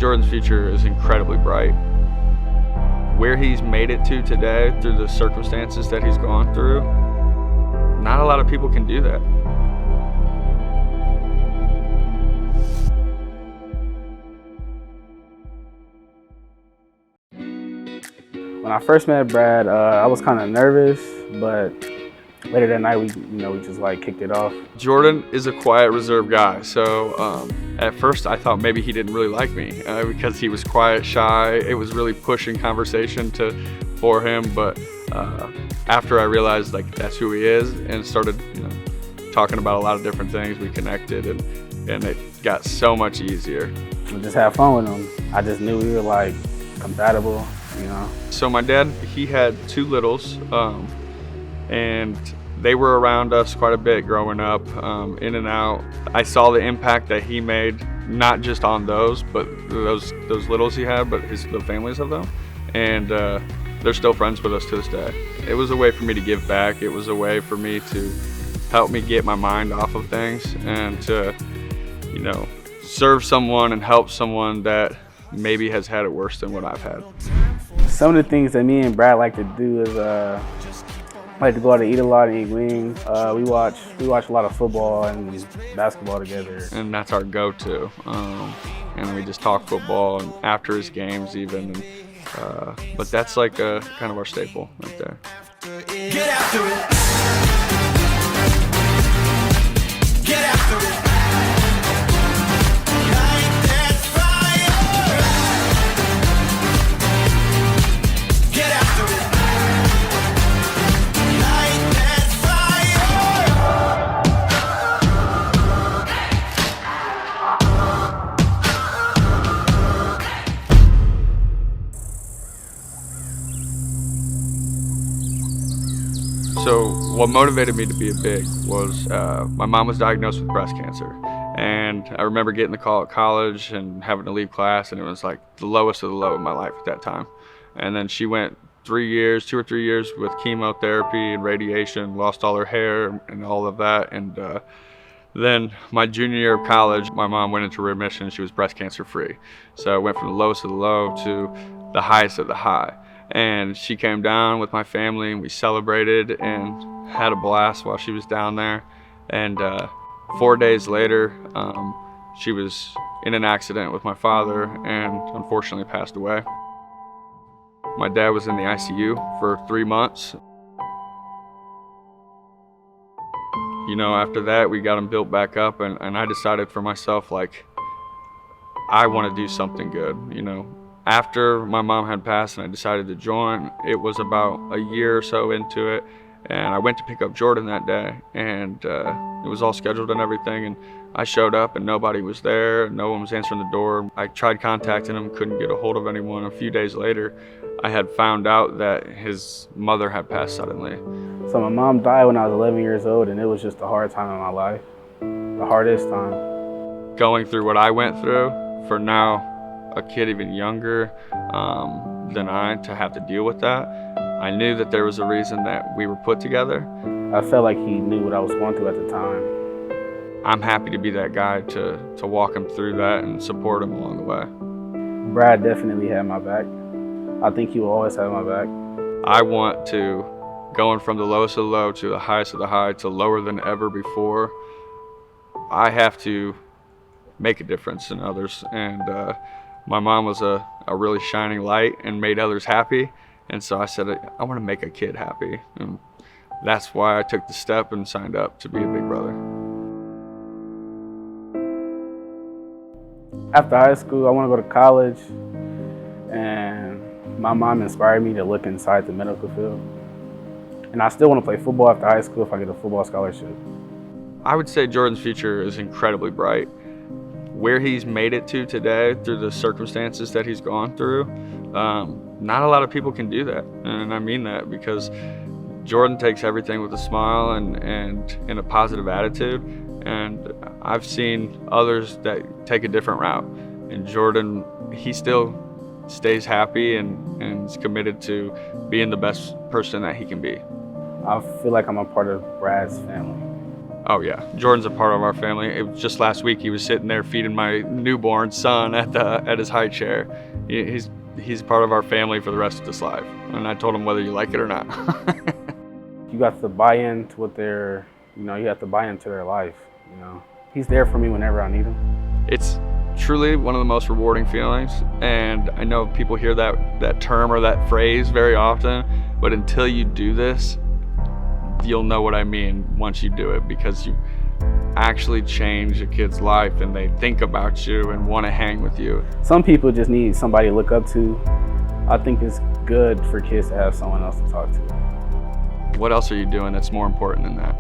Jordan's future is incredibly bright. Where he's made it to today through the circumstances that he's gone through, not a lot of people can do that. When I first met Brad, I was kind of nervous, but later that night, we just like kicked it off. Jordan is a quiet, reserved guy. So at first I thought maybe he didn't really like me because he was quiet, shy. It was really pushing conversation for him. But after I realized like that's who he is and started talking about a lot of different things, we connected and it got so much easier. We just had fun with him. I just knew we were like compatible, So my dad, he had two littles. And they were around us quite a bit growing up, in and out. I saw the impact that he made, not just on those, but those littles he had, but the families of them. And they're still friends with us to this day. It was a way for me to give back. It was a way for me to help me get my mind off of things and to, serve someone and help someone that maybe has had it worse than what I've had. Some of the things that me and Brad like to do is like to go out to eat a lot and eat wings. We watch a lot of football and basketball together. And that's our go-to. And we just talk football and after his games even. But that's like kind of our staple right there. Get after it. Get after it. So what motivated me to be a big was my mom was diagnosed with breast cancer. And I remember getting the call at college and having to leave class, and it was like the lowest of the low in my life at that time. And then she went 2 or 3 years with chemotherapy and radiation, lost all her hair and all of that. And then my junior year of college, my mom went into remission. She was breast cancer free. So I went from the lowest of the low to the highest of the high. And she came down with my family and we celebrated and had a blast while she was down there. And 4 days later, she was in an accident with my father and unfortunately passed away. My dad was in the ICU for 3 months. After that, we got him built back up and I decided for myself, like, I want to do something good, After my mom had passed and I decided to join, it was about a year or so into it, and I went to pick up Jordan that day, and it was all scheduled and everything, and I showed up and nobody was there, no one was answering the door. I tried contacting him, couldn't get a hold of anyone. A few days later, I had found out that his mother had passed suddenly. So my mom died when I was 11 years old, and it was just a hard time in my life, the hardest time. Going through what I went through, for now, a kid even younger than I to have to deal with that. I knew that there was a reason that we were put together. I felt like he knew what I was going through at the time. I'm happy to be that guy to walk him through that and support him along the way. Brad definitely had my back. I think he will always have my back. I want to, going from the lowest of the low to the highest of the high to lower than ever before, I have to make a difference in others. And my mom was a really shining light and made others happy. And so I said, I want to make a kid happy. And that's why I took the step and signed up to be a big brother. After high school, I want to go to college. And my mom inspired me to look inside the medical field. And I still want to play football after high school if I get a football scholarship. I would say Jordan's future is incredibly bright. Where he's made it to today through the circumstances that he's gone through, not a lot of people can do that. And I mean that because Jordan takes everything with a smile and a positive attitude. And I've seen others that take a different route. And Jordan, he still stays happy and is committed to being the best person that he can be. I feel like I'm a part of Brad's family. Oh yeah, Jordan's a part of our family. It was just last week he was sitting there feeding my newborn son at his high chair. He's part of our family for the rest of his life, and I told him whether you like it or not. You got to buy into what they're, you have to buy into their life. He's there for me whenever I need him. It's truly one of the most rewarding feelings, and I know people hear that term or that phrase very often, but until you do this, you'll know what I mean once you do it, because you actually change a kid's life and they think about you and want to hang with you. Some people just need somebody to look up to. I think it's good for kids to have someone else to talk to. What else are you doing that's more important than that?